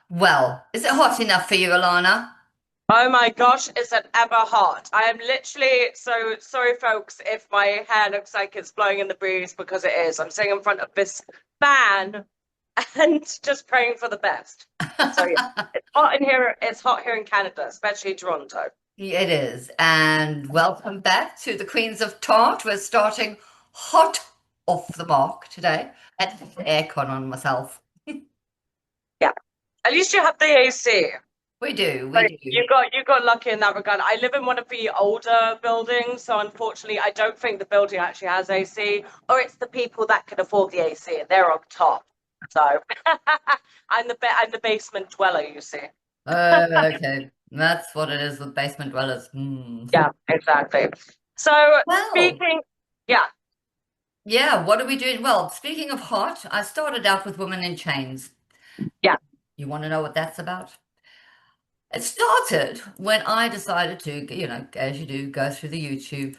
Well, is it hot enough for you, Alana? Oh my gosh, is it ever hot? I am literally so sorry, folks, if my hair looks like it's blowing in the breeze because it is. I'm sitting in front of this fan and just praying for the best. So yeah, it's hot in here. It's hot here in Canada, especially Toronto. It is. And welcome back to the Queens of Tart. We're starting hot off the mark today. I had to put the aircon on myself. Yeah, at least you have the AC. We do, we Like do. you got lucky in that regard. I live in one of the older buildings, so unfortunately, I don't think the building actually has AC, or it's the people that can afford the AC, and they're on top. So I'm the basement dweller, you see. Okay. That's what it is with basement dwellers. Hmm. Yeah, exactly. So Well, speaking, yeah, yeah, what are we doing? Well, speaking of hot, I started out with Women in Chains. yeah. You want to know what that's about? It started when I decided to, as you do, go through the YouTube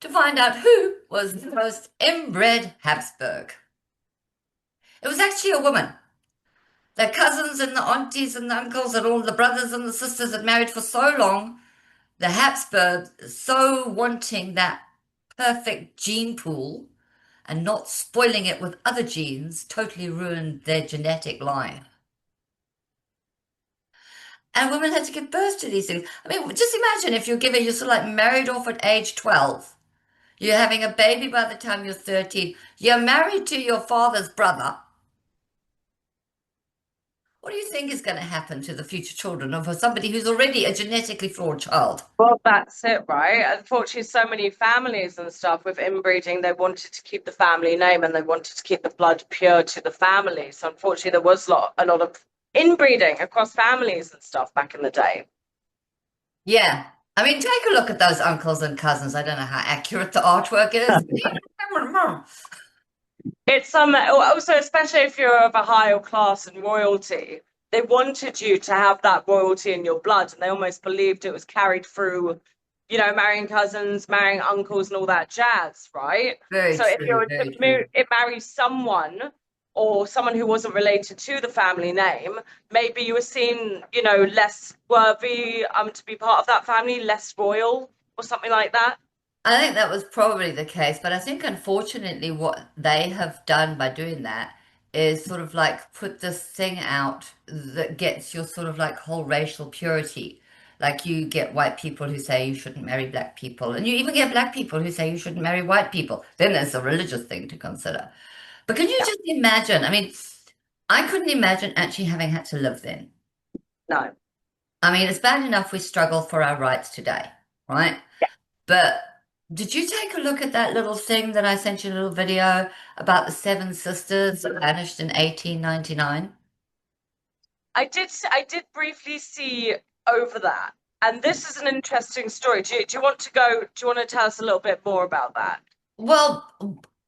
to find out who was the most inbred Habsburg. It was actually a woman. The cousins and the aunties and the uncles and all the brothers and the sisters had married for so long. The Habsburgs, so wanting that perfect gene pool and not spoiling it with other genes, totally ruined their genetic line. And women had to give birth to these things. I mean, just imagine if you're sort of like married off at age 12. You're having a baby by the time you're 13. You're married to your father's brother. What do you think is going to happen to the future children of somebody who's already a genetically flawed child? Well, that's it, right? Unfortunately, so many families and stuff with inbreeding, they wanted to keep the family name and they wanted to keep the blood pure to the family. So unfortunately, there was a lot of inbreeding across families and stuff back in the day. Yeah. I mean, take a look at those uncles and cousins. I don't know how accurate the artwork is. It's also, especially if you're of a higher class and royalty, they wanted you to have that royalty in your blood, and they almost believed it was carried through, marrying cousins, marrying uncles, and all that jazz, right? Very So if you true, were to very true. marry someone or someone who wasn't related to the family name, maybe you were seen, less worthy to be part of that family, less royal, or something like that. I think that was probably the case, but I think unfortunately what they have done by doing that is sort of like put this thing out that gets your sort of like whole racial purity. Like you get white people who say you shouldn't marry black people, and you even get black people who say you shouldn't marry white people. Then there's a religious thing to consider. But can you Yeah, just imagine? I mean, I couldn't imagine actually having had to live then. no. I mean, it's bad enough we struggle for our rights today, right? But did you take a look at that little thing that I sent you, a little video about the seven sisters that vanished in 1899? I did briefly see over that. And this is an interesting story. Do you want to go? Do you want to tell us a little bit more about that? Well,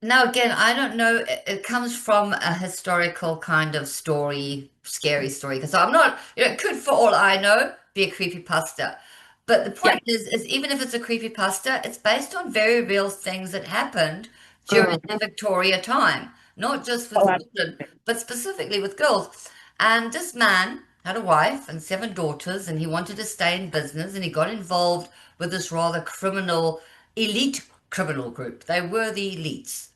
now again, I don't know. It comes from a historical kind of story, scary story. Because I'm not, it could, for all I know, be a creepy pasta. But the Yeah. point is even if it's a creepy pasta, it's based on very real things that happened during Mm. the Victoria time, not just Oh, with children, but specifically with girls. And this man had a wife and seven daughters, and he wanted to stay in business, and he got involved with this rather criminal elite criminal group. They were the elites.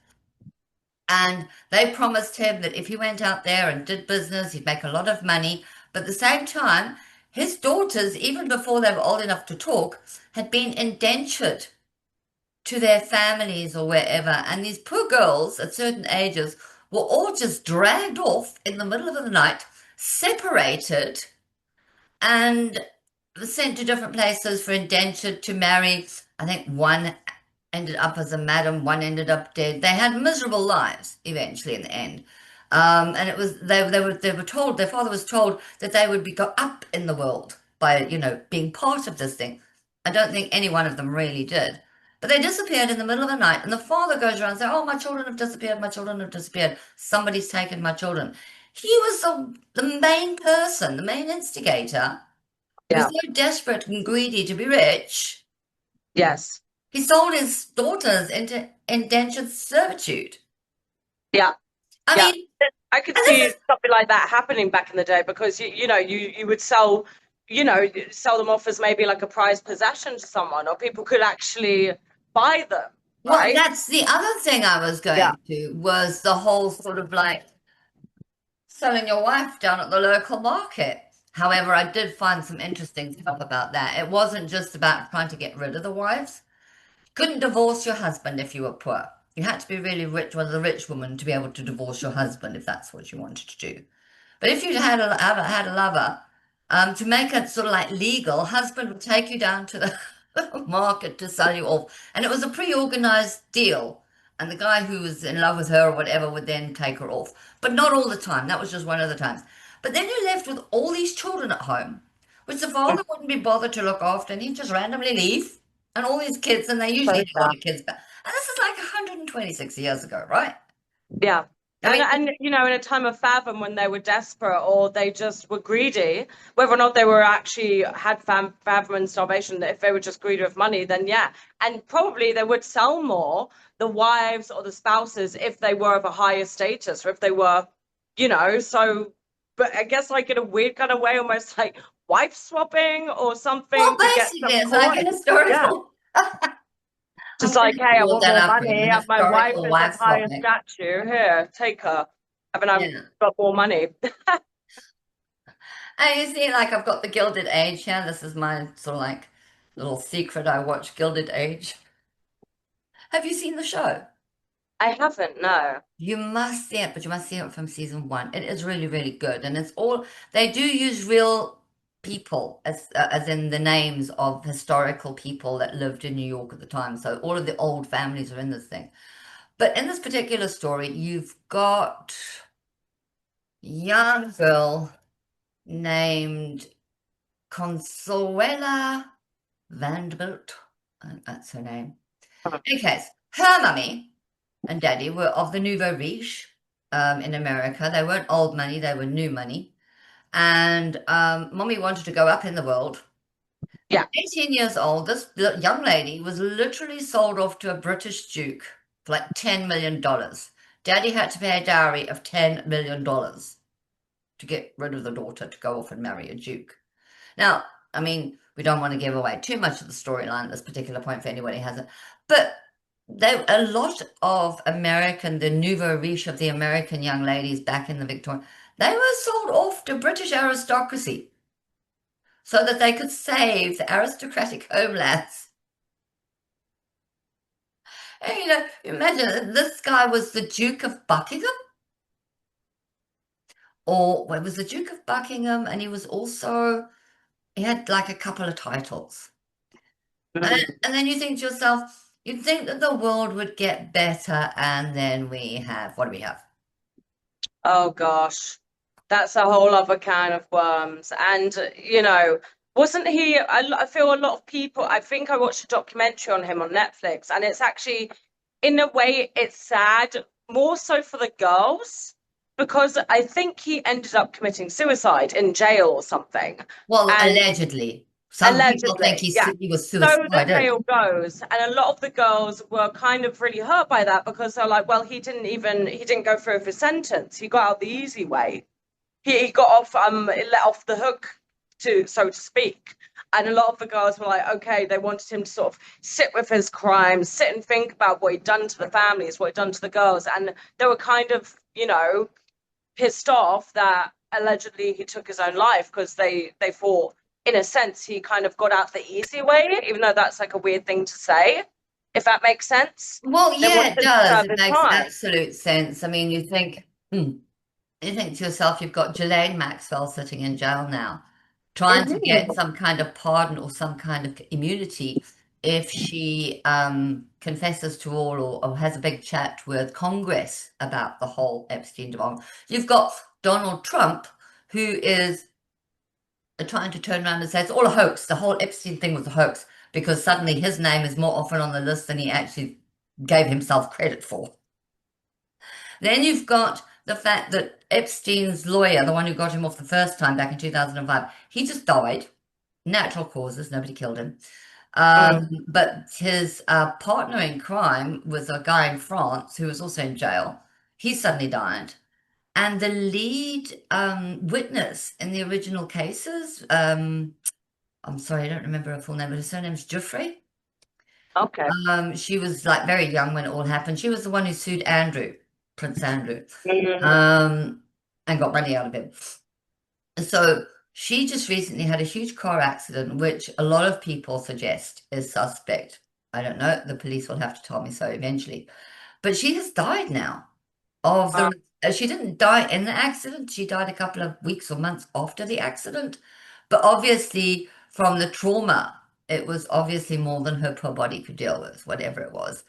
And they promised him that if he went out there and did business, he'd make a lot of money. But at the same time, his daughters, even before they were old enough to talk, had been indentured to their families or wherever. And these poor girls at certain ages were all just dragged off in the middle of the night, separated, and sent to different places for indentured to marry. I think one ended up as a madam, one ended up dead. They had miserable lives eventually in the end. And it was they were told, their father was told that they would be go up in the world by, being part of this thing. I don't think any one of them really did. But they disappeared in the middle of the night, and the father goes around saying, "Oh, my children have disappeared, my children have disappeared. Somebody's taken my children." He was the main person, the main instigator. He was yeah. so desperate and greedy to be rich, Yes. he sold his daughters into indentured servitude. Yeah. I Yeah. mean, I could And this see is something like that happening back in the day because you would sell, sell them off as maybe like a prized possession to someone, or people could actually buy them, well, right? that's the other thing I was Yeah. going to was the whole sort of like selling your wife down at the local market. However, I did find some interesting stuff about that. It wasn't just about trying to get rid of the wives. You couldn't divorce your husband if you were poor. You had to be really rich, well, a rich woman, to be able to divorce your husband if that's what you wanted to do. But if you had a lover, to make it sort of like legal, husband would take you down to the market to sell you off, and it was a pre-organized deal. And the guy who was in love with her or whatever would then take her off, but not all the time. That was just one of the times. But then you're left with all these children at home, which the father wouldn't be bothered to look after, and he'd just randomly leave. And all these kids, and they usually So had a lot sad. of kids back. And this is like 126 years ago, right? Yeah. I mean, And in a time of famine when they were desperate or they just were greedy, whether or not they were actually had famine and starvation, if they were just greedy of money, then yeah. And probably they would sell more the wives or the spouses if they were of a higher status or if they were, so but I guess like in a weird kind of way, almost like wife swapping or well, something to get basically, some it's like a coin. Yeah. historical. Just I'm going like, to hey, I build want that more up for you, money. an My wife historical is of wife higher swapping. stature. Here, take her. I've Yeah. got more money. And you see, like, I've got the Gilded Age here. This is my sort of like little secret. I watch Gilded Age. Have you seen the show? I haven't, no. You must see it, but you must see it from season one. It is really, really good. And it's all, they do use real people as in the names of historical people that lived in New York at the time. So all of the old families are in this thing. But in this particular story, you've got a young girl named Consuela Vanderbilt. That's her name. Okay, so her mummy and daddy were of the nouveau riche in America. They weren't old money, they were new money. And mommy wanted to go up in the world. Yeah. 18 years old, this young lady was literally sold off to a British duke for like $10 million. Daddy had to pay a dowry of $10 million to get rid of the daughter to go off and marry a duke. Now, I mean, we don't want to give away too much of the storyline at this particular point for anybody who hasn't, but a lot of the nouveau riche of the American young ladies back in the Victorian, they were sold off to British aristocracy so that they could save the aristocratic homelands. And imagine this guy was the Duke of Buckingham, or well, it was the Duke of Buckingham, and he had like a couple of titles. Mm. And then you think to yourself, you'd think that the world would get better, and then what do we have? Oh gosh. That's a whole other can of worms. And, wasn't he? I feel a lot of people, I think I watched a documentary on him on Netflix, and it's actually, in a way, it's sad, more so for the girls, because I think he ended up committing suicide in jail or something. Well, And allegedly. Some people think allegedly, yeah. he was So the suicided. tale goes, and a lot of the girls were kind of really hurt by that because they're like, well, he didn't go through with his sentence. He got out the easy way. He got off let off the hook to so to speak. And a lot of the girls were like, okay, they wanted him to sort of sit with his crimes, sit and think about what he'd done to the families, what he'd done to the girls. And they were kind of, pissed off that allegedly he took his own life because they thought in a sense he kind of got out the easy way, even though that's like a weird thing to say, if that makes sense. Well, They yeah, wanted it him to does. serve It his makes time. absolute sense. I mean, you think to yourself, you've got Ghislaine Maxwell sitting in jail now, trying to get Mm-hmm. some kind of pardon or some kind of immunity if she confesses to all or has a big chat with Congress about the whole Epstein debacle. You've got Donald Trump, who is trying to turn around and say it's all a hoax. The whole Epstein thing was a hoax because suddenly his name is more often on the list than he actually gave himself credit for. Then you've got the fact that Epstein's lawyer, the one who got him off the first time back in 2005, he just died. Natural causes, nobody killed him. Mm. But his partner in crime was a guy in France who was also in jail. He suddenly died. And the lead witness in the original cases, I'm sorry, I don't remember her full name, but her surname's Giuffre. Okay. She was like very young when it all happened. She was the one who sued Andrew, Prince Andrew, Mm, um, and got money out of him. So she just recently had a huge car accident, which a lot of people suggest is suspect. I don't know. The police will have to tell me so eventually. But she has died now of wow. the. She didn't die in the accident. She died a couple of weeks or months after the accident. But obviously, from the trauma, it was obviously more than her poor body could deal with, whatever it was.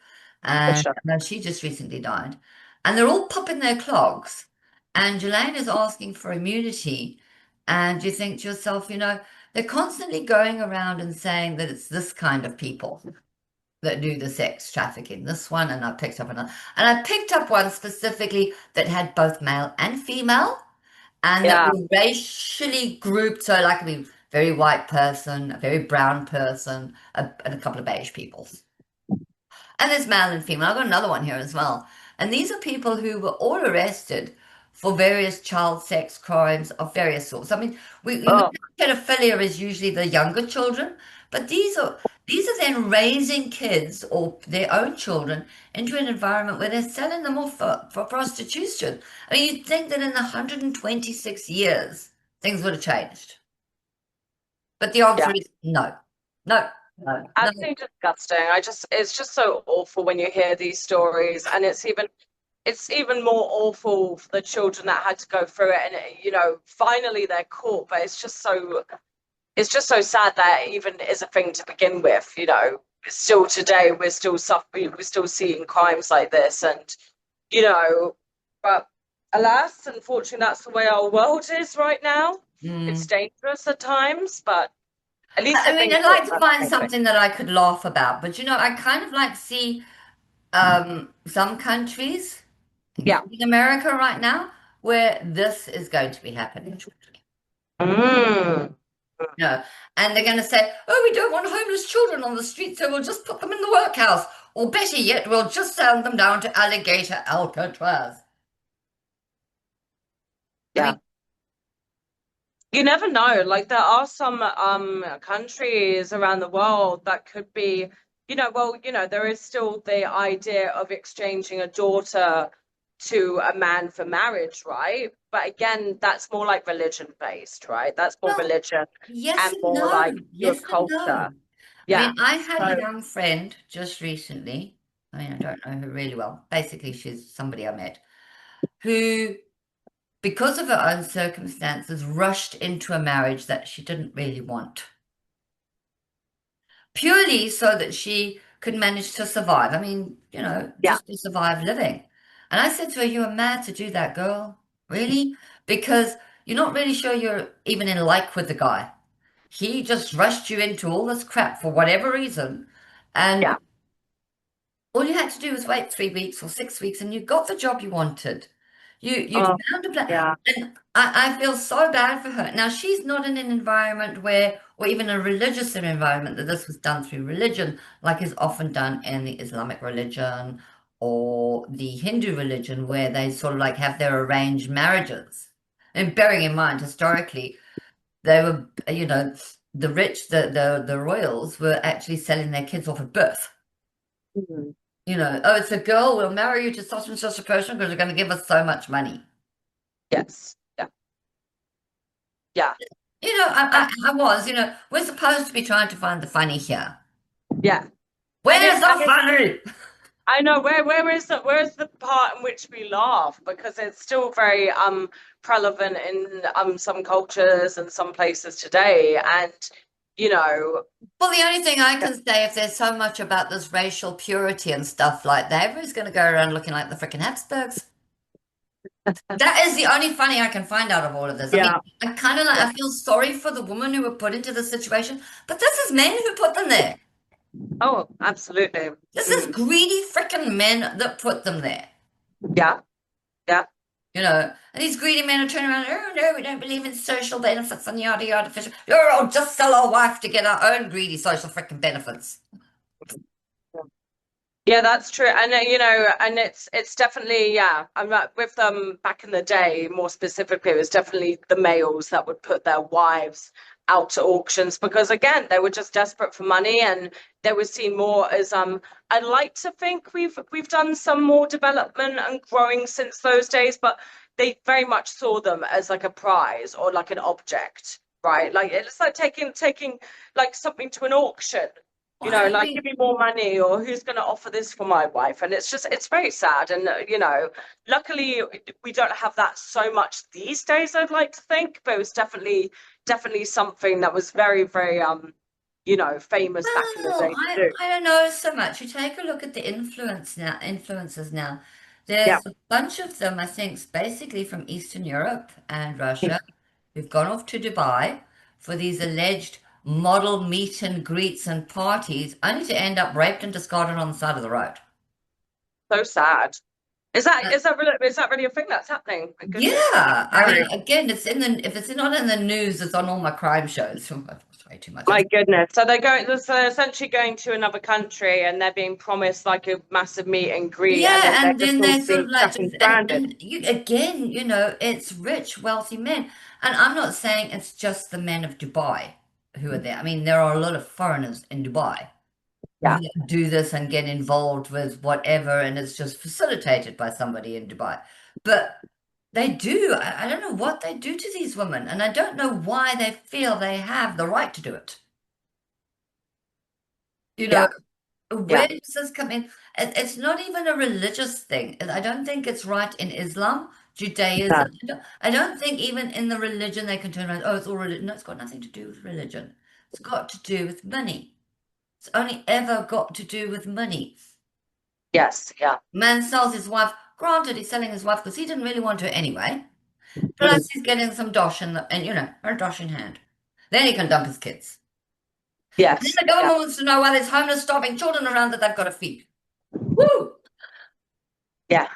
For And sure. now she just recently died. And they're all popping their clogs. And Jelaine is asking for immunity. And you think to yourself, they're constantly going around and saying that it's this kind of people that do the sex trafficking. This one, and I picked up another. And I picked up one specifically that had both male and female, and that Yeah. were racially grouped. So, like a very white person, a very brown person, and a couple of beige people. And there's male and female. I've got another one here as well. And these are people who were all arrested for various child sex crimes of various sorts. I mean, we know Oh, pedophilia is usually the younger children, but these are then raising kids or their own children into an environment where they're selling them off for prostitution. I mean, you'd think that in 126 years things would have changed. But the answer yeah. is no. No, no, no. Absolutely disgusting. It's just so awful when you hear these stories, and it's even more awful for the children that had to go through it, and finally they're caught. But it's just so sad that it even is a thing to begin with. Still today we're still suffering, we're still seeing crimes like this, and you know, but alas, unfortunately, that's the way our world is right now. It's Mm. dangerous at times, but at least I we're mean, being I'd taught. like to That's find the main thing. something that I could laugh about, but I kind of like see some countries, Yeah. including America right now, where this is going to be happening. Mm. No, and they're going to say, "Oh, we don't want homeless children on the street, so we'll just put them in the workhouse, or better yet, we'll just send them down to Alligator Alcatraz." I Yeah. mean, You never know. Like there are some countries around the world that could be, well, there is still the idea of exchanging a daughter to a man for marriage, right? But again, that's more like religion based, right? That's more well, religion yes and and more like no, your yes and culture. no. I Yeah. mean, I had a So young friend just recently. I mean, I don't know her really well. Basically, she's somebody I met who, because of her own circumstances, rushed into a marriage that she didn't really want, purely so that she could manage to survive. I mean, yeah. just to survive living. And I said to her, "You are mad to do that, girl. Really? Because you're not really sure you're even in like with the guy. He just rushed you into all this crap for whatever reason. And Yeah. all you had to do was wait 3 weeks or 6 weeks and you got the job you wanted. You'd Oh, found a plan. yeah. And I feel so bad for her. Now she's not in an environment where, or even a religious environment that this was done through religion, like is often done in the Islamic religion or the Hindu religion, where they sort of like have their arranged marriages. And bearing in mind, historically, they were, the rich, the royals were actually selling their kids off at birth. Mhm. Oh, it's a girl, we'll marry you to such and such a person because you're going to give us so much money. Yes. Yeah. Yeah. We're supposed to be trying to find the funny here. Yeah. And Where's it the and it funny? I know where's the part in which we laugh because it's still very prevalent in some cultures and some places today and you know Well, the only thing I can say, if there's so much about this racial purity and stuff like that, everybody's going to go around looking like the freaking Habsburgs. That is the only funny I can find out of all of this. I mean, yeah, I kind of like, yeah. I feel sorry for the woman who were put into this situation, but this is men who put them there. Oh, absolutely. This is Mm. greedy freaking men that put them there. Yeah, yeah. And these greedy men are turning around, oh no, we don't believe in social benefits and yada yada fish. I'll just sell our wife to get our own greedy social freaking benefits. Yeah, that's true. And and it's definitely, yeah. I'm not with them back in the day, more specifically, it was definitely the males that would put their wives out to auctions because again, they were just desperate for money and they were seen more as I'd like to think we've done some more development and growing since those days, but they very much saw them as like a prize or like an object, right? Like it's like taking like something to an auction. Well, I Like give mean, me more money or who's going to offer this for my wife. And it's very sad. And, luckily we don't have that so much these days, I'd like to think, but it was definitely something that was very, very, famous back in the well, day to do. I don't know so much. You take a look at the influencers now. Yeah, There's a bunch of them, I think, basically from Eastern Europe and Russia, who've gone off to Dubai for these alleged model meet and greets and parties, only to end up raped and discarded on the side of the road. so sad. Is that Uh, is that really is that really a thing that's happening? My goodness, that's yeah, I mean, scary. again, it's in the if it's not in the news, it's on all my crime shows. It's way too much. My goodness. So they're essentially going to another country and they're being promised like a massive meet and greet and then Yeah, they're and just then all they sort being of like stuck and just stranded. and you again, it's rich, wealthy men. And I'm not saying it's just the men of Dubai who are there. I mean, there are a lot of foreigners in Dubai Yeah. that do this and get involved with whatever, and it's just facilitated by somebody in Dubai. But they do. I don't know what they do to these women, and I don't know why they feel they have the right to do it. You know, Yeah. where Yeah. does this come in? It's not even a religious thing. I don't think it's right in Islam, No. Judaism. I don't think even in the religion they can turn around, oh, it's all religion. No, it's got nothing to do with religion. It's got to do with money. It's only ever got to do with money. Yes. Yeah. Man sells his wife. Granted, he's selling his wife because he didn't really want her anyway. Mm. Plus, he's getting some dosh and her dosh in hand. Then he can dump his kids. And then Yes. the Yeah. government wants to know why there's homeless, starving children around that they've got to feed. Woo! Yeah.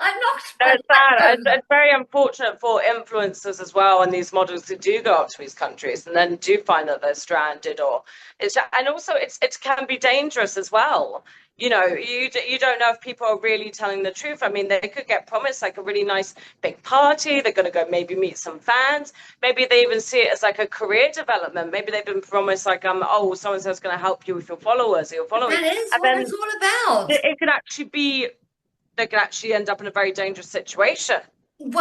I knocked No, my it's sad. light It's over. very unfortunate for influencers as well, and these models who do go up to these countries and then do find that they're stranded, or and also it can be dangerous as well. You don't know if people are really telling the truth. I mean, they could get promised like a really nice big party. They're going to go maybe meet some fans. Maybe they even see it as like a career development. Maybe they've been promised like oh, so and so's going to help you with your followers or your following, That is and what then it's all about. it could actually be they could actually end up in a very dangerous situation.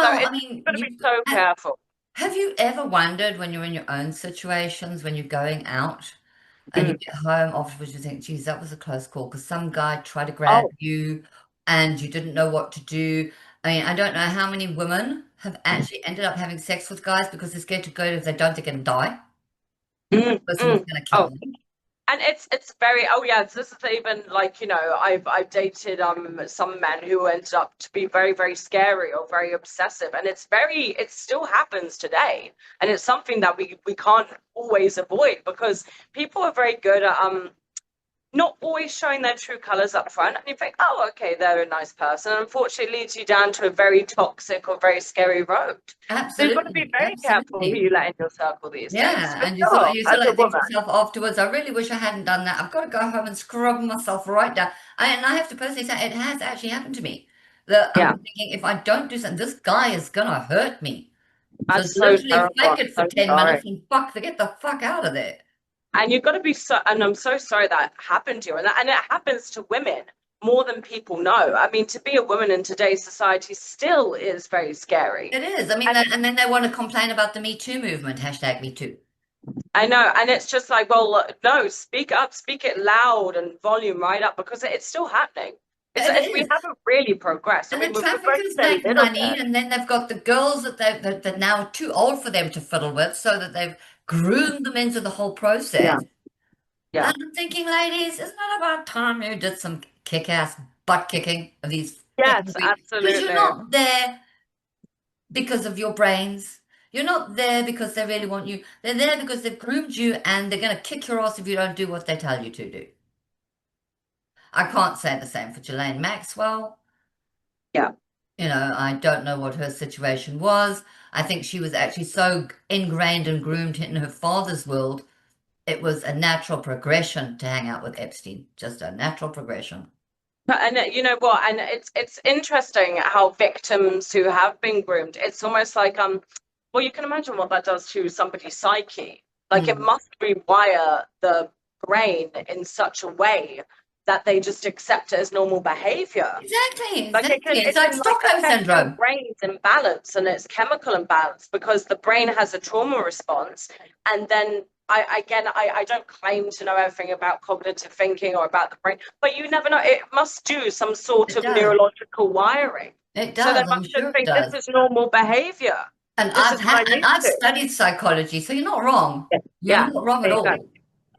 So Well, I it's mean, got to be so careful. have you ever wondered when you're in your own situations, when you're going out and you Mm. get home afterwards, you think, geez, that was a close call because some guy tried to grab Oh, you and you didn't know what to do. I mean, I don't know how many women have actually ended up having sex with guys because they're scared to go if they don't, they're going to die. The person was mm. going to kill Oh, them. and it's very yeah. This is even like I've dated some men who ended up to be very very scary or very obsessive, and it still happens today, and it's something that we can't always avoid because people are very good at not always showing their true colors up front and you think oh okay they're a nice person and unfortunately it leads you down to a very toxic or very scary road, so you've got to be Absolutely, very careful who absolutely. you let in your circle these days Yeah, for and sure you as sort of a like think to woman. yourself afterwards, I really wish I hadn't done that. I've got to go home and scrub myself right down. And I have to personally say it has actually happened to me. That I'm Yeah, thinking if I don't do something, this guy is gonna hurt me. So that's so literally terrible. fake I'm it for so 10 sorry. minutes and get the fuck out of there. And you've got to be so and I'm so sorry that happened to you and it happens to women more than people know. I mean, to be a woman in today's society still is very scary. It is. I mean, And and then they want to complain about the Me Too movement, hashtag Me Too. I know, and it's just like, well, no, speak up, speak it loud and volume right up because it's still happening. It We is. haven't really progressed. I And the mean, we've progressed traffickers a make little money, bit. and then they've got the girls that now are too old for them to fiddle with, so that they've groomed them into the whole Yeah, process. yeah. And I'm thinking, ladies, isn't it about time you did some kick-ass butt kicking of these Yes, fucking people? Because you're absolutely. not there because of your brains. You're not there because they really want you. They're there because they've groomed you and they're going to kick your ass if you don't do what they tell you to do. I can't say the same for Ghislaine Maxwell. Yeah. I don't know what her situation was. I think she was actually so ingrained and groomed in her father's world it was a natural progression to hang out with Epstein, just a natural progression. And you know what? And it's interesting how victims who have been groomed, it's almost like well, you can imagine what that does to somebody's psyche. Like it Mm. must rewire the brain in such a way that they just accept it as normal behavior. Exactly, Like exactly. It's it like can like Stockholm affect your syndrome. brain's imbalance and its chemical imbalance because the brain has a trauma response. And then I don't claim to know everything about cognitive thinking or about the brain, but you never know. It must do some sort It of does. neurological wiring. It So then does. I I'm should sure it think this does. is normal behavior. And This is what I need I've to. studied psychology, so you're not wrong. Yeah. You're Yeah. not wrong at There you go. all.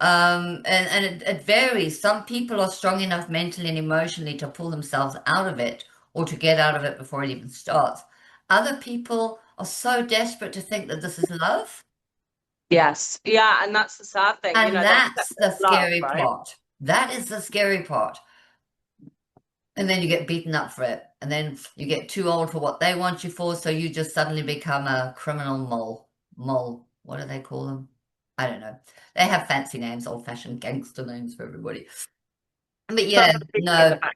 And it varies. Some people are strong enough mentally and emotionally to pull themselves out of it or to get out of it before it even starts. Other people are so desperate to think that this is love, Yes. Yeah. And that's the sad thing, and they that's accept it the as love, scary right? part. That is the scary part. And then you get beaten up for it. And then you get too old for what they want you for, so you just suddenly become a criminal mole. Mole. What do they call them? I don't know. They have fancy names, old-fashioned gangster names for everybody. But yeah, Somebody in the no. back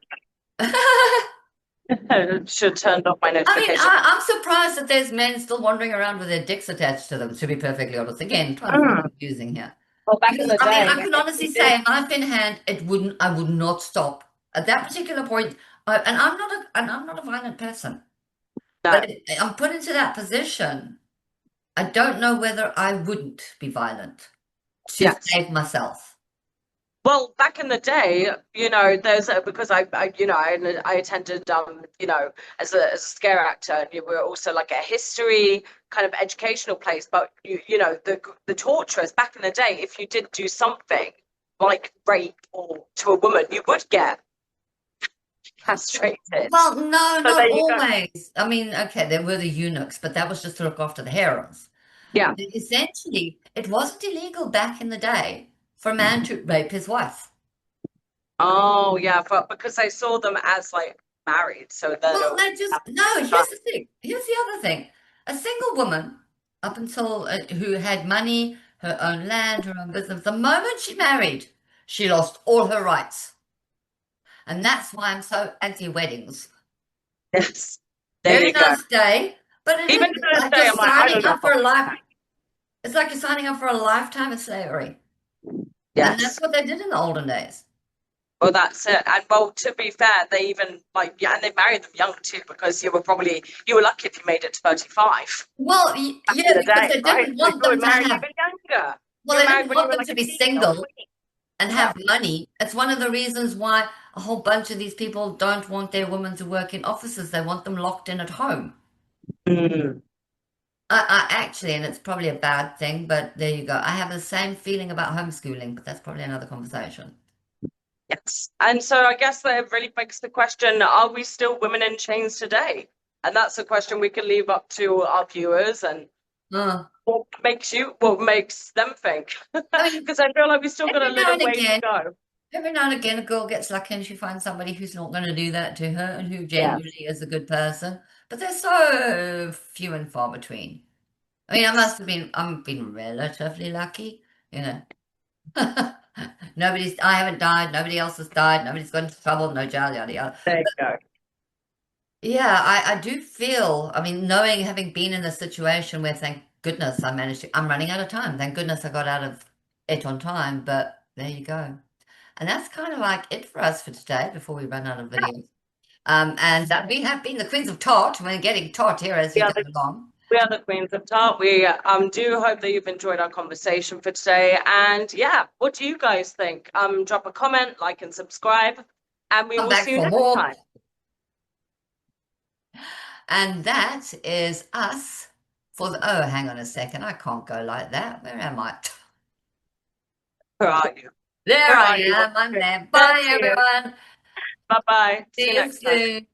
I should turn off my mean, notification. I'm surprised that there's men still wandering around with their dicks attached to them, to be perfectly honest. Again, trying to find Mm. confusing here. Well, back in Because the I mean, day, I can if honestly you did, say, knife in hand, I would not stop at that particular point. And I'm not a violent person. no, But I'm put into that position. I don't know whether I wouldn't be violent to yes. save myself. Well, back in the day, there's because I attended, as a scare actor, and you were also like a history kind of educational place. But the torturers back in the day, if you did do something like rape or to a woman, you would get castrated. Well, no, So not there you go. always. I mean, okay, there were the eunuchs, but that was just to look after the harems. Yeah. Essentially, it wasn't illegal back in the day for a man to rape his wife. Oh, yeah, but because I saw them as like married, so then it Well, was they just, no, here's the thing. Here's the other thing. A single woman, up until who had money, her own land, her own business, the moment she married, she lost all her rights. And that's why I'm so anti-weddings. yes. There Very you go. nice day, but Even to it's this like day, you're I'm like, I signing don't know up for about a life. that. It's like you're signing up for a lifetime of slavery. And that's Yes. what they did in the olden days. Well, that's it. And well, to be fair, they even like yeah, and they married them young too because you were lucky if you made it to 35 Well, back yeah, in the because day, they right? didn't So you want were them to married have, even younger. well, You were they married didn't when you want were them like to a be teen or single 20. and Yeah. have money. It's one of the reasons why a whole bunch of these people don't want their women to work in offices. They want them locked in at home. Mm. I actually, and it's probably a bad thing, but there you go. I have the same feeling about homeschooling, but that's probably another conversation. Yes. And so I guess that really begs the question, are we still women in chains today? And that's a question we can leave up to our viewers and Uh, what makes them think? I mean, Because I feel like we still got a every now little and way to again, go. every now and again, a girl gets lucky and she finds somebody who's not going to do that to her and who Yeah. genuinely is a good person. But they're so few and far between. I mean, I've been relatively lucky, you know. I haven't died, nobody else has died, nobody's gone into trouble, no jail, yada yada. There you go. Yeah, I do feel, I mean, knowing, having been in the situation where thank goodness I'm running out of time. Thank goodness I got out of it on time, but there you go. And that's kind of like it for us for today before we run out of videos. And that we have been the Queens of Tart. We're getting tart here as we Yeah, go along. we are the Queens of Tart. We do hope that you've enjoyed our conversation for today. And yeah, what do you guys think? Drop a comment, like, and subscribe, and we Come will back see you for next more. time. And that is us for the, oh, hang on a second. I can't go like that. Where am I? Where are you? There Where I are you? am. I'm there. There Bye, she is. everyone. Bye bye. See you See you next time. soon.